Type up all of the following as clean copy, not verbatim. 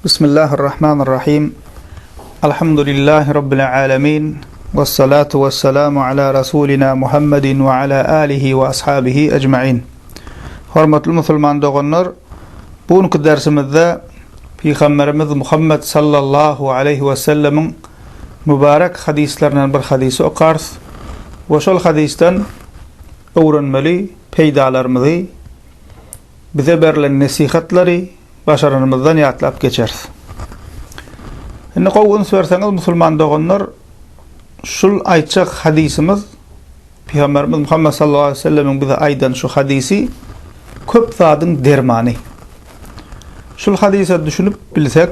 Bismillahirrahmanirrahim. Elhamdülillahi Rabbil alemin. Vessalatu vesselamu ala Rasulina Muhammedin ve ala alihi ve ashabihi ecma'in. Hormatly musulman dogonlar, bugünkü dersimizde Peygamberimiz Muhammed sallallahu aleyhi ve sellemin mübarek hadislerinden bir hadisi okarız. Ve şol hadisten öğrenmeli, peydalarımızı, bize verilen nasihatleri başarımızdan yatlap geçeriz. Şimdi qowun sörseniz musulman dogonlar, şul aytjak hadisimiz Peygamberimiz Muhammed sallallahu aleyhi ve sellemin bize aydan şu hadisi köp zadın dermani. Şul hadise düşünüp bilsek,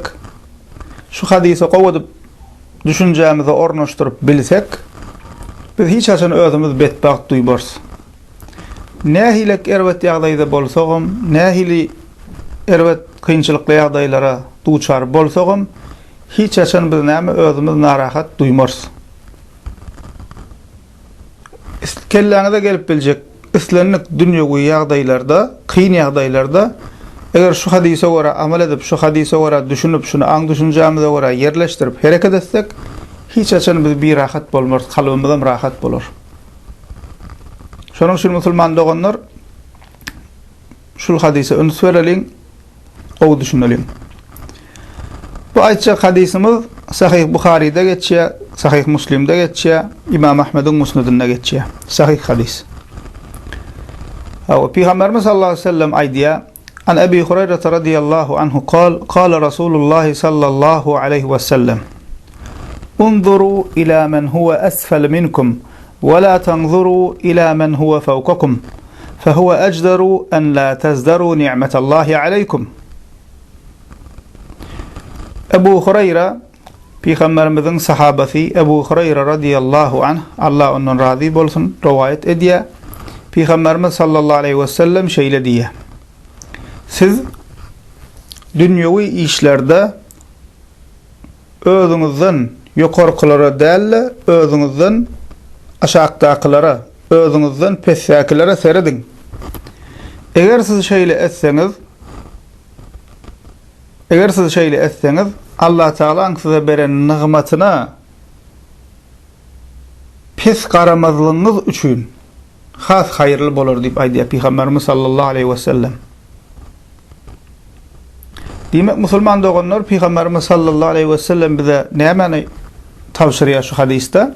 şu hadise qowudup düşünjämizi ornaşdyryp bilsek, biz hiç açan özümüz betbagt duýbars. Nähilek erwet ýagdaýda bolsagam, nähili erwet kynçylykly ýagdaýlara duçar bolsagam, hiç açan biz näme özümüz narahat duýmars. Kelläňize gelip biljek, islenlik dünýäwi ýagdaýlarda, kyn ýagdaýlarda eger şu hadise göre amal edip, şu hadise göre düşünüp, şunu aň düşünjämize göre yerleşdirip hereket etsek, hiç açan biz bir rahat bolmaz, kalbymyzam rahat bolar. Şonuň üçin musulman doganlar, şul hadise öňs bereliň, o düşüneliň. Bu aytjak hadisimiz Sahih Buhari'de geçýär, Sahih Muslim'de geçýär, İmam Ahmed'in Musnedinde geçýär. Sahih hadis. Peygamberimiz sallallahu aleyhi ve sellem aýdýar: An Ebi Hureyre radıyallahu anhu qala Rasulullah sallallahu aleyhi ve sellem: Unzuru ila men huve asfal minkum ve la tanzuru ila men huve fawqakum fehuve ecdaru en la tezdaru ni'metallahi aleykum. Ebu Hureyre, Peygamberimizin sahabesi Ebu Hureyre radıyallahu anh, Allah ondan razı bolsun, rivayet ediyor. Peygamberimiz sallallahu aleyhi ve sellem şeýle diýär: Siz dünýäwi işlerde özüňizden ýokarkylara däl, özüňizden aşagdaklara, özüňizden pessäkilere seredin. Eger siz şeýle etseňiz, Allah Taala size beren nigmatyna pes garamazlygyňyz üçin has haýyrly bolar diýip aýdýar Peygamberimiz sallallahu aleyhi ve sellem. Demek musulman doganlar, Peygamberimiz sallallahu aleyhi ve sellem bize näme tavsiýe şu hadiste?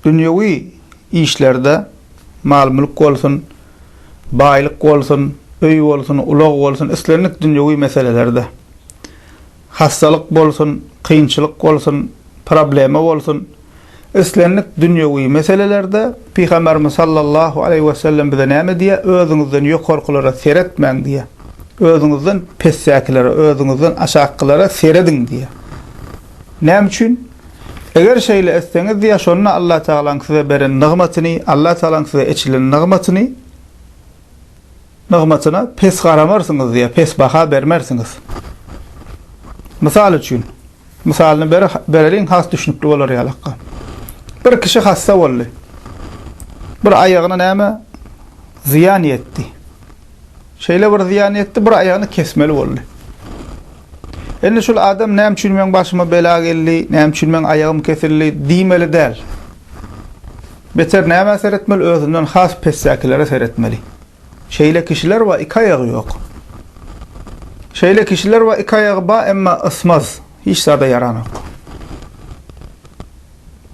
Dünýäwi işlerde, mal mülk bolsun, baýlyk bolsun, öý bolsun, ulag bolsun, islenlik dünýäwi meselelerde, hastalyk bolsun, kynçylyk bolsun, problema bolsun, islenlik dünýäwi meselelerde Peygamberimiz sallallahu aleyhi ve sellem bize näme diýär? Özüňizden ýokarkylara seretmeň diýär. Özüňizden pessäkilere, özüňizden aşakkylara seredin diýär. Näme üçin? Eger şeýle etseňiz diýär, şonda Allah Taala size beren nigmatyny, Allah Taala size eçilen nigmatyna pes garamarsyňyz diýär, pes baha bermersiňiz. Misal üçin, misalyny bereliň, has düşünipli bolar ýalakka. Bir kişi hassa boldy. Bir aýagyna näme ziyan etdi. Şeýle bir ziyan etdi, bir aýagyny kesmeli boldy. Endi şol adam näme üçin men başyma bela geldi, näme üçin men aýagym kesildi diýmeli däl. Beter näme seretmeli? Özünden has pessäkilere seretmeli. Şeýle kişiler wa iki aýagy ýok. Şeýle kişiler wa iki aýagy ba, emma ısmaz, hiç sada yaran ýok.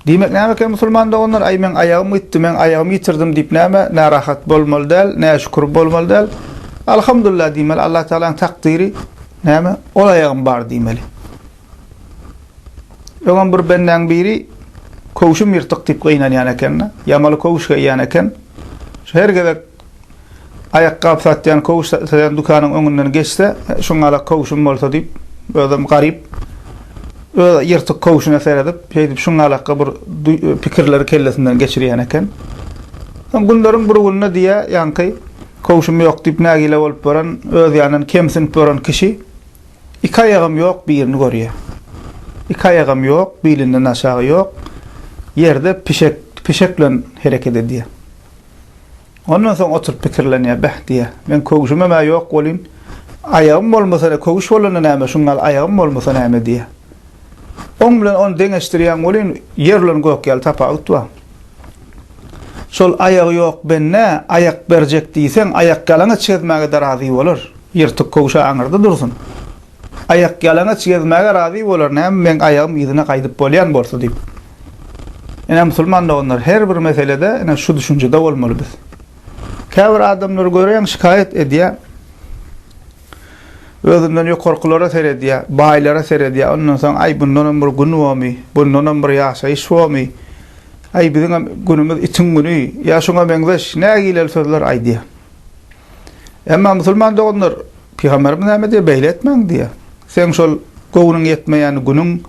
Demek näme ki musulman doganlar, ay men aýagym gitdi, men aýagymy ýitirdim diýip näme narahat bolmaly däl, näşükür bolmaly däl. Alhamdulillah diýmeli, Allah Taala'nın takdiri näme? Ol aýagym bar diýmeli. Ýöňem bir benden biri kowşum ýyrtyk diýip gynanýan eken, ýamaly kowşga ýan eken. Şu her gezek ayakkabı satýan kowş satýan dukanyň öňünden geçse, şoňa kowşum bolsa diýip, özüm garyp ýyrtyk kowşuna seredip, şeýdip şoňa bir pikirleri kellesinden geçirýän eken. Günleriň bir gününe diýär, ýanky kowşum ýok diýip nägile bolup baran, öz ýanyny kemsinip baran kişi, iki aýagym ýok, birini görýär. İki aýagym ýok, bilinden aşağı ýok, ýerde pişek bilen hereket edýär. Ondan soň oturup pikirlenýär, bäh diýär. Men kowşuma ýok bolyn, ayağım bolmasa koguş bolana näme şungal ayağım bolmasa näme diye. On bilen on deňeşdirýän bolyn ýerlen gökýäl tapa utwa. Şol ayağı yok benne ayak berjek diýsen ayak galana çizmäge de razy bolar. Ýertik koguşa aňyrda dursun. Ayak galana çizmäge razy bolar. Näme men ayağım ýerine gaýdyp bolýan bolsa diýip. Ene musulman onlar her bir meselede ene şu düşünjede bolmaly biz. Käbir adamlar görýän şikayet edýär. Özünden ýok korkulara seredýär, baýlara seredýär. Ondan soň ay bundan bir gün bolmy, bundan bir ýaşaýyş bolmy. Ay biziň günümiz için günü, ya şoňa beňzeş nägilel sözler aýdýar. Emma musulman onlar Peygamberimiz näme diýip beýle etmeň diýär. Sen şol gowunyň ýetmeýän günüň,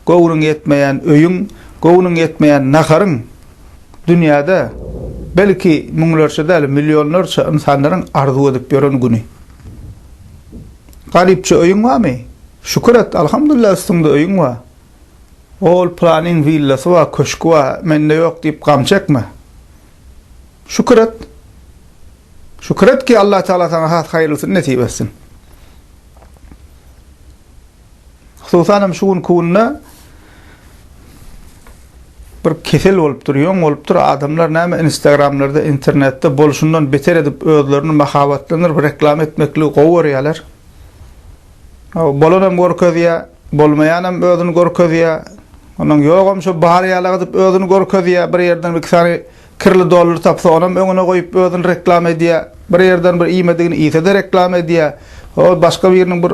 gowunyň ýetmeýän öýüň, gowunyň ýetmeýän naharyň dünýäde belki müňlerçe däl milyonlarça insanlaryň arzu edip ýören güni. Garipçe öýüň barmy? Şükür et, alhamdulillah üstünde öýüň bar. Ol planin villasy bar, köşkü bar, mende ýok diýip gam çekme. Şükür et. Şükür et ki Allah Teala sana hayrlysyny nasip etsin. Hususan şu gün kunna bir kesel bolup durýan, bolup dur adamlar näme Instagramlarda, internetde bolşundan beter edip özlerini mahabatlanır, bir reklam etmekli gowy ýalar. Bolanam gorkozýa, bolmaýanam özüni gorkozýa. Onuň ýogam şu bahar ýalagy diýip özüni gorkozýa, bir ýerden bir sany kirli dollar tapsa onam öňüne goýup özüni reklam edýär. Bir ýerden bir iýmedigini ýitede reklam edýär. O başga bir ýeriniň bir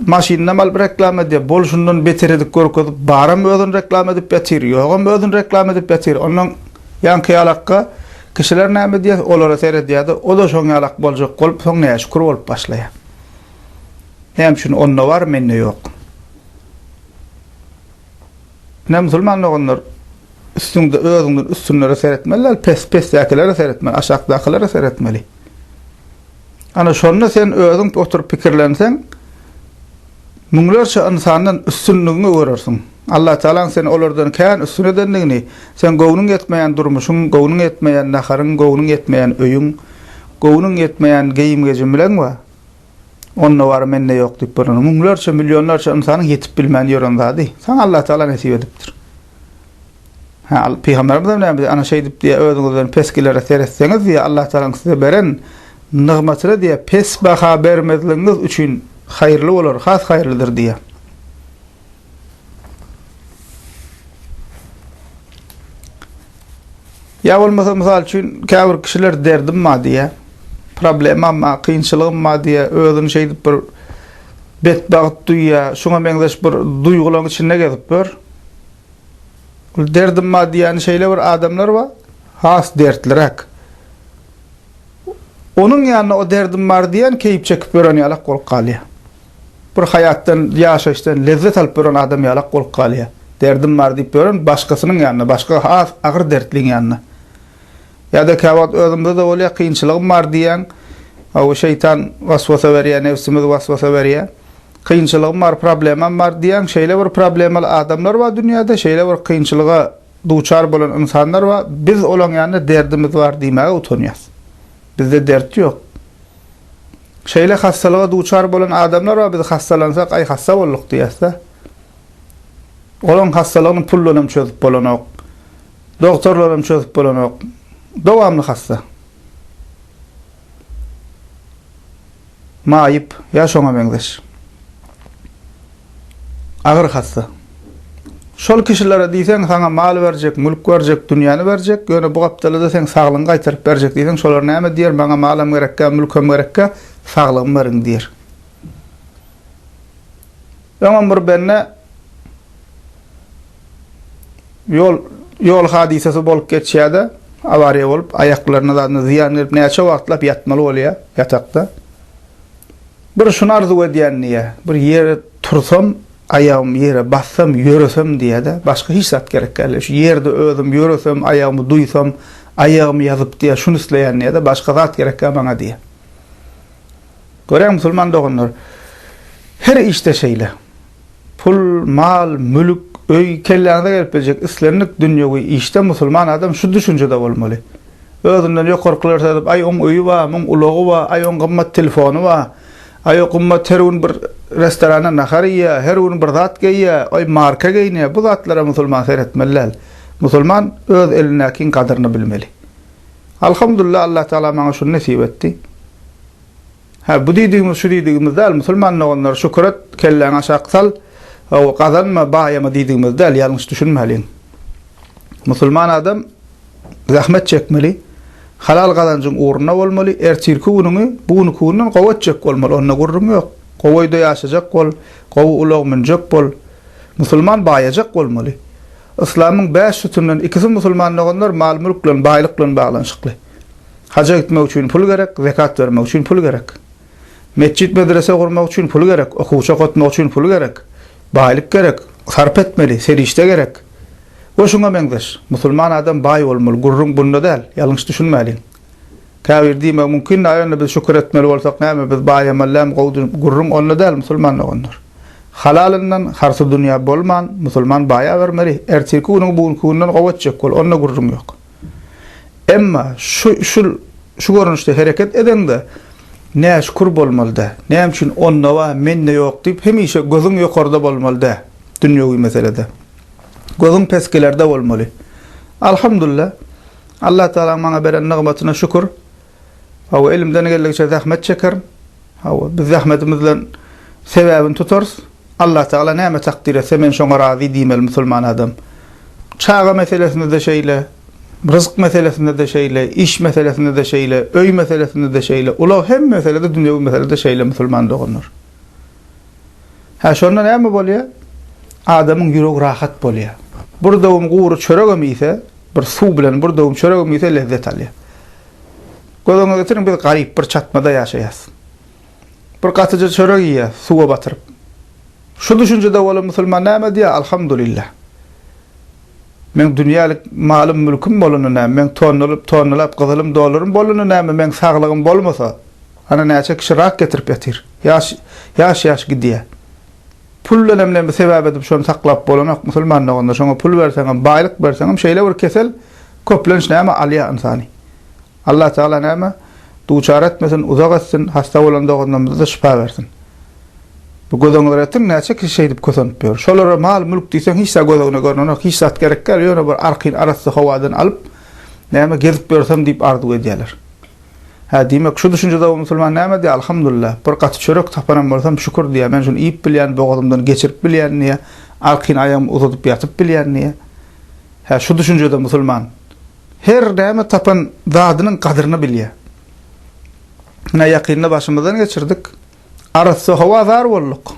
maşyna mal reklam edýär. Bolşundan beter edip gorkozyp baram özüni reklam edip ýatyr. Ýogam özüni reklam edip ýatyr. Onuň ýanky ýalakka kişiler näme diýär? Olara seredýär. O da şoň ýalak boljak bolup soň näme şükür bolup başlaýar. Hem şunu onna var, menne yok. Ne musulmanlar onlar üstünde özünden üstünlere seyretmeliler, pes yakilere seyretmeli, aşağıdakilere seyretmeli. Ana şonda sen özün oturup pikirlensen, müňlerçe insandan üstünlüğünü görersin. Allah Teala sen olardan kän üstün edenligini, sen gowunyň ýetmeýän durmuşyň, gowunyň ýetmeýän naharyň, gowunyň ýetmeýän öýüň, gowunyň ýetmeýän geýim-gejim bilen wa onna var menne yok diýip bir müňlerçe milyonlarça insanyň ýetip bilmän ýören zady. Sen Allah Teala nasip edipdir. Peygamberimiz näme ana şey diýip diýär, özüňizden peskilere seretseňiz diýär, Allah Teala size beren nygmatyna diýär, pes baha bermezligiňiz üçin hayrly bolar, has hayrlydyr diýär. Ya bolmasa mysal üçin käbir kişiler derdim ma diýär. Problemam ma, kıyınçılığım ma diye özünü şey edip bir betbagat duyya, şuna benzeş bir duygulan içinde gezip bir derdim ma diyen şeyle bir adamlar var, has dertlirak. Onun yanına o derdim var diyen keyip çekip ören yalak kol kalya. Bir hayattan, yaşayıştan lezzet alıp ören adam yalak kol kalya. Derdim var deyip ören başkasının yanına, başka has ağır dertlin yanına. Ya da kavat özümde de olya kıyınçılığım var diyen, o şeytan vasvasa veriyor, nefsimiz vasvasa veriyor. Kıyınçılığım var, problemim var diyen şeyle bir problemli adamlar var dünyada, şeyle bir kıyınçılığa duçar bolan insanlar var. Biz olan yanında derdimiz var diýmäge utanýas. Bizde dert yok. Şeyle hastalığa duçar bolan adamlar var, biz hastalansak ay hasta bolduk diýäsler. Olan hastalygyny pullanyp çözüp bolanok. Doktorlaryň çözüp bolanok. Dowamly hasta. Maýyp, ya şoňa beňzeş. Agyr hasta. Şol kişilere diýsen, sana mal berjek, mülk berjek, dünýäni berjek, ýöne bu gapdalada sen saglygyny gaýtaryp berjek diýsen, şolar näme diýer? Maňa malam gerekkä, mülkem gerekkä, saglygym beriň diýer. Ýa-da bir benne yol hadisesi bolup geçýärde, avariya bolup, aýaklaryna da ziýan gelip näçe wagtlap ýatmaly bolýar ýatakda. Bir şunu arzu edýän niýe? Bir ýere tursam, ayağım yere bassam, yürüsem diye başka hiç zat gerekli. Şu yerde özüm yürüsem, ayağımı duysam, ayağımı yazıp diye şunu isleyen diye de başka zat gerekli bana diye. Görüyor musulman doğunlar? Her işte şeyle. Pul, mal, mülk, öy, kellerine gelip gelecek islenlik dünyağı işte musulman adam şu düşüncede olmalı. Özünden yok korkular edip, ay on öyü var, on uluğu var, ay on gımmat telefonu var, Ayokuma terun bir restorana nahariya, herun bir zat geyya, ay marka geyne, bu zatlara musulman seyretmeliler. Musulman öz elinakin kadrını bilmeli. Alhamdulillah Allah Teala bana şunu nasip etti. Bu dediğimiz şu dediğimiz değil, musulmanlar onlar şükret, kelleğine şaksal, o kazanma, bağyama dediğimiz değil, yanlış düşünmeyin. Musulman adam zahmet çekmeli, halal kazancın uğruna olmalı, ertirki bunu kuğunun kovatacak olmalı, onunla gururum yok. Kovayda yaşayacak ol, kovu uluğ minecek ol, musulman bağayacak olmalı. İslam'ın 5 sütundan ikisi musulmanlar mal mülkle, baylıkla bağlanışıklı. Hacca gitmek için pul gerek, zekat vermek için pul gerek. Mescid medrese kurmak için pul gerek, okuvça kotmak için pul gerek. Baylık gerek, sarf etmeli, serişte gerek. O şuna mengdeş. Musulman adam bay olmalı, gurrun bunda değil, yanlış düşünmeyin. Kavir diyme, mümkün ayağına biz şükür etmeli olsak neyme, biz bayamallam, gurrun onunla değil, musulmanla onlar. Halalından harsı dünya bolman, musulman baya vermeli. Ertirki bunun kuğundan kovatacak ol, onunla gurrun yok. Emma şu görünüşte hareket eden de ne şükür bolmalı da, ne için onunla var, menne yok deyip hemişe gözün yukarıda bolmalı da, dünyavi meselede. Gözün peskelerde olmalı. Alhamdulillah, Allah Teala bana veren nimetine şükür. O elimden geldikçe zahmet çekerim. Biz zahmetimizle sebebini tutarız. Allah Teala neyme takdir etse men şuna razı diyeyim Müslüman adam. Çağa meselesinde de şeyle, rızık meselesinde de şeyle, iş meselesinde de şeyle, öy meselesinde de şeyle, ula hem meselede dünyavi meselede şeyle Müslüman doğunur. Şonda neyme boluyor? Adamın yürek rahat boluyor. Burada uğru çöreğim ise, bir su bilen burada çöreğim ise lezzet alıyor. Gözüne getirin bir garip bir çatmada yaşayasın. Bir katıcı çöreği ya, suya batırıp. Şu düşüncede olan Müslüman neyme diye, alhamdulillah. Men dünyalık malım mülküm bolunu neyme, men tonlulap kızılım dolurum bolunu neyme, men sağlığım bolmasa, ana neyse kişi rak getirip yatir. Yaş gidiyor. Pulla nemle sebep edip şonu saklap bolamak musulmanlar onda şona pul versen, baylık versen, şeyle bir kesel köplenç neyme aliya insani. Allah Teala neyme duçar etmesin, uzak etsin, hasta olan doğanlarımıza da şifa versin. Bu gözünler etin neyse ki şey deyip kötönüp. Şolara mal mülk deysen hiç gözüne görünür, hiç sat gerek gel, yöne bir arkin arası havadan alıp neyme gezip görsem deyip arzu ediyorlar. Demek şu düşüncede o musulman neyme diye alhamdulillah. Bir katı çörek tapanam olsam şükür diye. Ben şunu iyip bilen, boğazımdan geçirip bilen niye, arkin ayağımı uzatıp yatıp bilen niye. Şu düşüncede musulman. Her neyme tapan zadının kadrını biliyor. Ne yakinle başımızdan geçirdik. Arası hava zar olduk.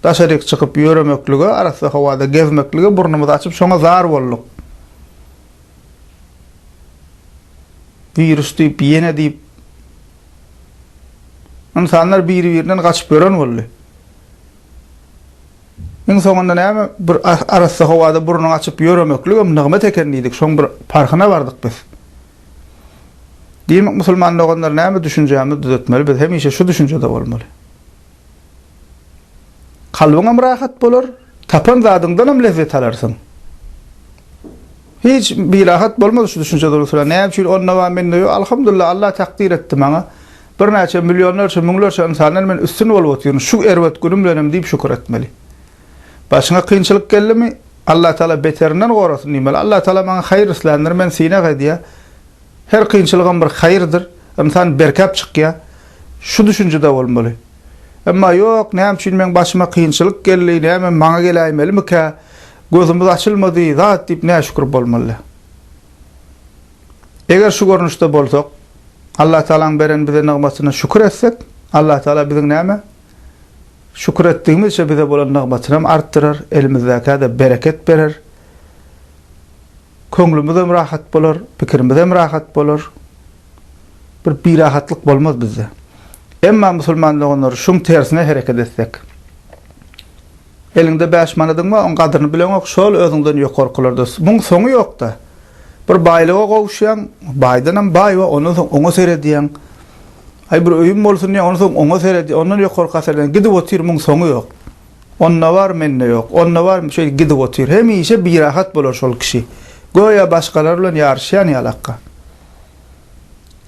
Daşarık çıkıp yürümekliğe, arası havada gezmekliğe burnumuzu açıp şuna zar olduk. Virüs deyip, yene deyip, insanlar birinden kaçıp gören oldu. En sonunda neyme bir arası havada burnunu açıp yürümekliğe nimet ekenliydik. Şun bir farkına vardık biz. Demek musulmanlar onlar neyme düşüneceğimizi düzeltmeli. Biz hemişe şu düşüncede olmalı. Kalbına rahat bulur, tapan zadından hem lezzet alarsın. Hiç bir rahat bulmaz şu düşüncede olursa. Ne yapayım onunla var minne yok. Alhamdulillah Allah takdir etti bana. Bir neçe milyonlarca, milyonlarca insanlar men üstün olup oturuyor. Şu ervet günümlerim deyip şükür etmeli. Başına kıyınçılık geldi mi? Allah Teala beterinden korasın demeli. Allah Teala bana hayır ıslandır, men sine ediyor. Her kıyınçılığın bir hayırdır. İnsan berkap çıkıyor. Şu düşüncede olmalı. Ama yok, ne yapayım men başıma kıyınçılık geldi, ne yapayım bana gelayim mi ki? Gözümüz açılmadı, zat deyip ne şükür olmalı. Eğer şu görünüşte bolsak, Allah Teala'nın veren bize nimetine şükür etsek, Allah Teala bizim neyme? Şükür ettiğimizce bize bulan nimetini arttırır, elimizdeki de bereket verir. Köngülümüz hem rahat bulur, fikrimiz hem rahat bulur. Bir rahatlık olmaz bizde. Emma musulmanlar onları şun tersine hareket etsek. Elinde 5 manadın mı, onun kadrini bilen yok, şol özünden yok korkularda. Bunun sonu yok da. Bir baylığa kavuşayan, baydan hem bay var, onu seyrediyen. Ay bir öyüm olsun diye, onu seyrediyen, onun yok korkasıyla gidip otur, bunun sonu yok. Onna var, menne yok. Onna var, şey gidip otur. Hem işe bir rahat bulur şol kişi. Goya başkalarıyla yarışayan yalakka.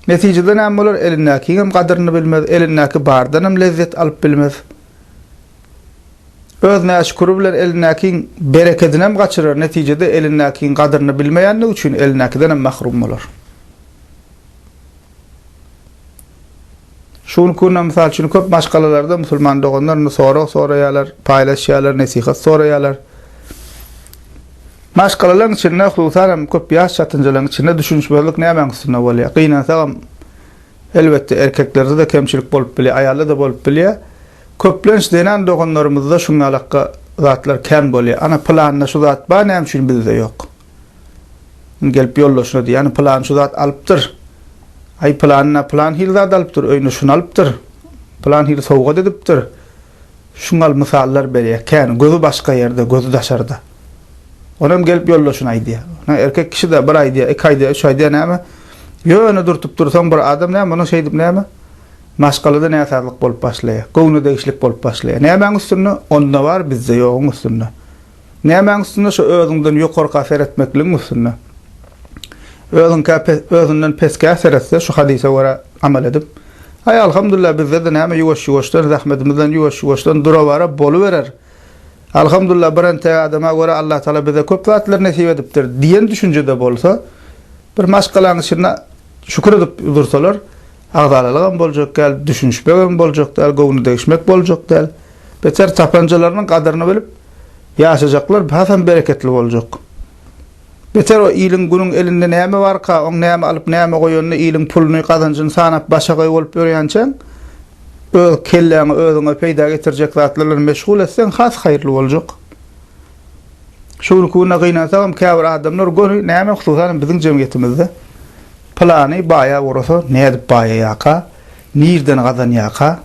Neticede näme bolar? Elindäki hem gadryny bilmez, elindäki bardan hem lezzet alyp bilmez. Öz näşkuru bilen elindäki bereketini hem gaçyrar. Neticede elindäki gadryny bilmeýänligi üçin elindäkiden hem mahrum bolar. Şunu kunna misal üçin köp maşgalalarda musulman doganlar soraýarlar, paýlaşýarlar, nesihat soraýarlar. Maşgalaların içinde hususan köp ýaş çatynjaların içinde düşünşmezlik näme üstüne bolýar. Gynasagam elbette erkeklerde de kemçilik bolup bilýär, aýalda da bolup bilýär. Köplenç denen doganlarymyzda şuňa alaka zatlar kän bolýar. Ana planda şu zat bar, näme üçin bizde ýok. Gelip ýollaşyny diýär, ýani plan şu zat alypdyr. Ay plan hil zat alypdyr, öýüne şunu alypdyr. Plan hil sowgat edipdir. Şuňal misallar berýär. Kän gözü başga ýerde, gözü daşarda. Onam gelip ýollaşyny aýdýar. Erkek kişi de bir aýdýar, iki aýdýar, üç aýdýar näme? Ýöne durtup dursaň bir adam näme, onu şeýdip näme? Maşgalada näsatlyk bolup başlaýar. Gowny degişlik bolup başlaýar. Näme üstünde onda var, bizde ýok üstünde. Näme üstünde şu özüňden ýokarka seretmekliň üstünde. Özünden peske seretse şu hadise wara amal edip. Ay alhamdulillah bizde de näme ýuwaş-ýuwaşdan rahmetimizden ýuwaş-ýuwaşdan durawara boluverer. Alhamdulillah birente adama göre Allah Teala bize köp zatlar nasip edipdir diýen düşünjede bolsa, bir maşgalaň içinde şükür edip dursalar, agdalalyk boljak, gel düşünşmek boljak, gel gowny degişmek boljak, gel beter tapanjalarynyň gadryny bilip ýaşajaklar, hasan bereketli boljak. Beter o ýylyň günüň elinde näme barka, oň näme alyp näme goýanyny ýylyň puluny kazanjyny sanap başa goýup bolup ýörýänçe, kelläňi özüňe peýda getirjek zatlarla meşgul etsen has haýyrly boljak. Şunu kuna gynasam käbir adamlar göni näme hususan biziň jemgýetimizde plany baýa urasa näde baýa ýaka, nirden gazanýaka,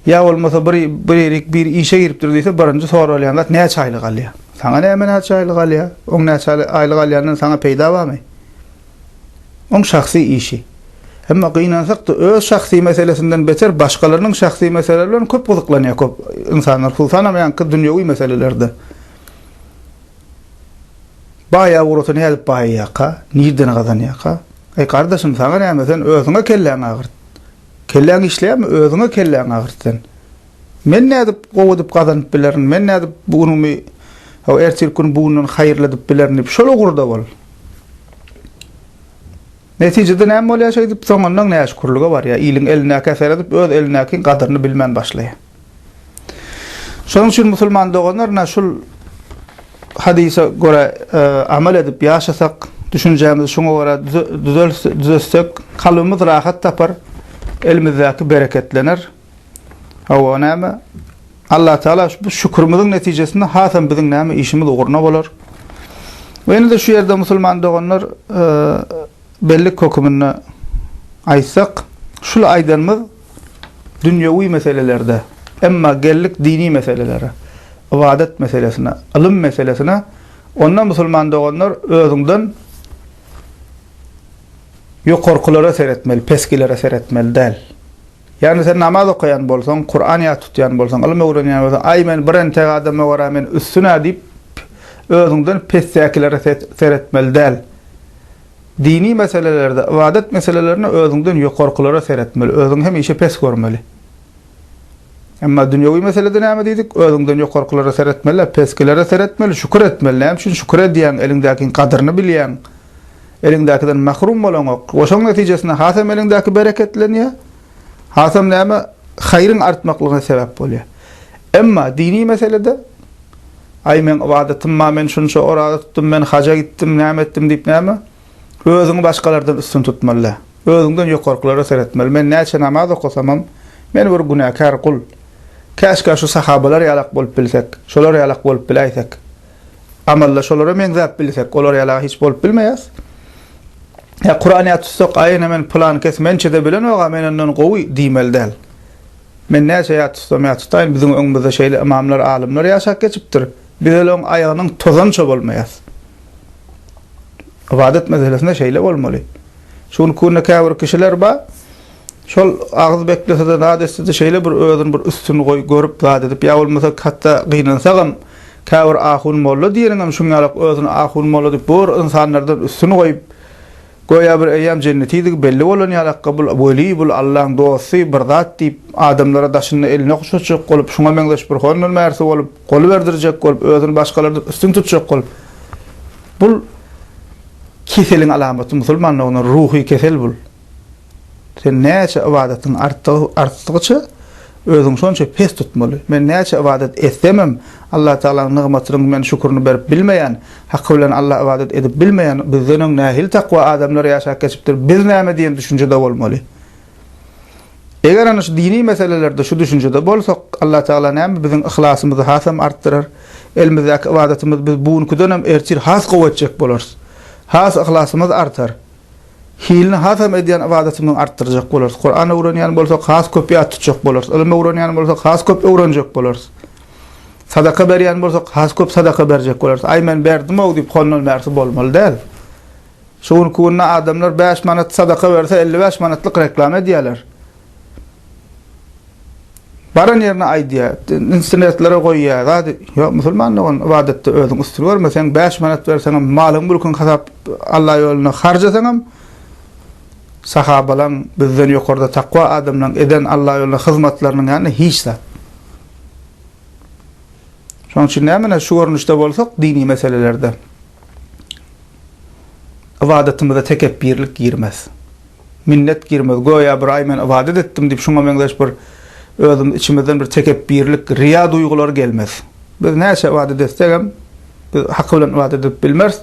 ýa bolmasa bir işe giripdir diýse birinji soralýan zat näçe aýlyk alýar. Saňa näme näçe aýlyk alýar? Oň näçe aýlyk alýandan saňa peýda barmy? Oň şahsy işi. Hem gynansak da öz şahsy meselesinden beter başgalarının şahsy meselelerden köp gozuklanýar köp insanlar hususan ýa-ni dünýäwi meselelerde. Baýa urusy näde baýa ýaka, nirden gazanýaka? Ey kardeşim, saňa näme, sen özüňe kelläň agyrt. Kelläň işleýärmi, özüňe kelläň agyrt sen. Men näde gowadyp gazanyp bilerin, men näde bunumy ertir gün bunun haýyrladyp bilerin, şol gurda bol. Neticede näme bolýar şeýdip soňundan näşkurlygy bar ýa, ýylyň eline käser edip öz elinäki gadryny bilmän başlaýar. Şonuň üçin musulman doganlar şol hadise göre amal edip ýaşasak, düşünjämiz şoňa göre düzelsek, kalbymyz rahat tapar, elimizdäki bereketlener. Hawa näme? Allah Teala bu şükrümizin netijesinde hasan biziň näme işimiz ugurna bolar. Ýene de şu ýerde musulman doganlar belli kökümünü aýtsak, şul aýdanmyz dünýäwi meselelerde, emma gellik dini meselelere, ibadet meselesine, ilim meselesine, onda musulman doganlar özüňden ýokarkylara seretmeli, peskilere seretmeli däl. Yani sen namaz okuyan bolsaň, Kur'an ýa tutýan bolsaň, ilim öwrenýän bolsaň, ay men birente adama wara men üstüne diýip özüňden pessäkilere seretmeli däl. Dini meselelerde, ibadet meselelerini özüňden ýokarkylara seretmeli, özüň hem işe pes görmeli. Emma dünýäwi meselede näme diýdik? Özüňden ýokarkylara seretmeli, peskilere seretmeli, şükür etmeli. Näme üçin şükür edýän, elindäki gadryny bilýän, elindäkiden mahrum bolan ok. Oşoň netijesinde hasam elindäki bereketlenýär. Hasam näme haýryň artmaklygyna sebäp bolýar. Emma dini meselede ay men ibadetim ma men şunça orada tutdum, men haja gittim, näme etdim diýip näme? Özüňi başgalardan üstün tutmaly. Özüňden ýokarkylara seretmeli. Men näçe namaz okusamam, men bir günäkar kul. Käşke şu sahabalar ýalak bolup bilsek, şolar ýalak bolup biläýsek. Amalla şolara men zap bilsek, olar ýalak hiç bolup bilmeýäs. Ya Kur'an ýa tutsak, aýyna men plan kes mençe de bilen oga men ondan gowy diýmeli däl. Men näçe ýa tutsam ýa tutaýyn, biziň öňümizde şeýle imamlar, alimler ýaşap geçipdir. Bizel oň aýagynyň tozança bolmaýas. Ibadet meselesinde şeýle bolmaly. Şunu kuna käbir kişiler ba, şol ağız beklese de nadesi de şeýle bir özüň bir üstün görüp zat edip, ýa bolmasa hatda gynansagyň käbir ahun molla diýenem şuňalyk özüni ahun molla diýip, bu insanlardan üstün goýup Goýa bir eýam jennetidik belli bolan ýalak kabul weli bul Allah'ın dosty bir zat diýip adamlara daşyny eline guşurjak bolup şuňa meňzeş bir honul märsi bolup gol berdirjek bolup özüni başgalardan üstün tutjak bolup bul keseliň alamaty musulmanlygyň ruhy kesel bul. Sen näçe ibadetin artdygyça özüň şonça pes tutmaly. Men näçe ibadet etsemem Allah Taala'nın nigmatynyň men şükürni berip bilmeýän, haqqy bilen Allah ibadet edip bilmeýän bizden nähil takwa adamlar ýaşap geçipdir. Biz näme diýen düşünjede bolmaly. Eger ana şu dini meselelerde şu düşünjede bolsak Allah Taala näme biziň ihlasymyzy hasam artdyrar. Elimizdäki ibadetimiz biz buňkudan hem erçir has gowatjak bolars. Has ihlasymyz artar. Hilni hasam edýän ibadetimiň artdyrjak bolars. Qur'ana öwrenýän bolsak has köp tutjak bolars. Ilme öwrenýän bolsak has köp öwrenjek bolars. Sadaka berýän bolsak has köp sadaka berjek bolars. Ay men berdim o diýip honul märsi bolmaly däl. Şoň kunna adamlar 5 manat sadaka berse 55 manatlyk reklam edýärler. Baran ýerine aýdýar, internetlere goýýar. Zady, ýok musulmanlygyň ibadetde özüň üstün görmesen 5 manat berseň malyň mülküň hasap Allah ýoluna harjasaň sahabalar bizden ýokarda takwa adamlaryň eden Allah ýoluna hyzmatlarynyň ýany hiç zat. Şoň üçin näme şu görnüşde bolsak dini meselelerde ibadetimize tekebbirlik girmez. Minnet girmez. Goýa bir aý men ibadet etdim diýip şuňa meňzeş bir özüm içimizden bir tekebbirlik, riya duygulary gelmez. Biz näçe ibadet etsem, biz haqqy bilen ibadet edip bilmez.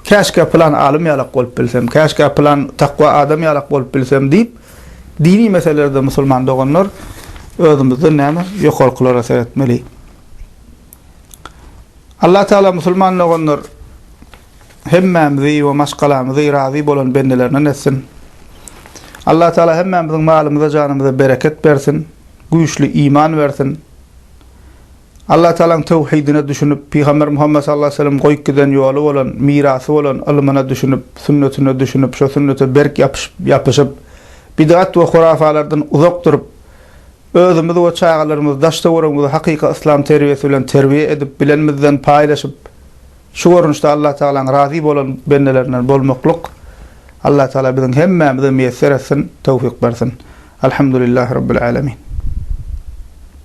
Käşke plan alim ýalak bolup bilsem, käşke plan takwa adam ýalak bolup bilsem diýip dini meselelerde musulman doganlar özümizden näme ýokalyklara seretmeli. Allah Taala musulman doganlar hemmemizi we maşgalamyzy razy bolan bendelerinden etsin. Allah Taala hemmemiziň malymyza, janymyza bereket bersin, güýçli iman bersin. Allah Taala'nın tevhidine düşünüp Peygamber Muhammed sallallahu aleyhi ve sellem goýup giden ýoly bolan, mirasy bolan ilmine düşünüp, sünnetine düşünüp, şo sünnete berk yapyşyp, bid'at we hurafalardan uzak durup, özümüzi we çağalarymyzy daşda görüňizi hakyky İslam terbiyesi bilen terbiye edip bilenmizden paýlaşyp, şu görnüşde Allah Taala'nın razy bolan bendelerinden bolmaklyk Allah Taala biziň hemmemize meýesser etsin, tawfik bersin. Elhamdülillahi rabbil alamin.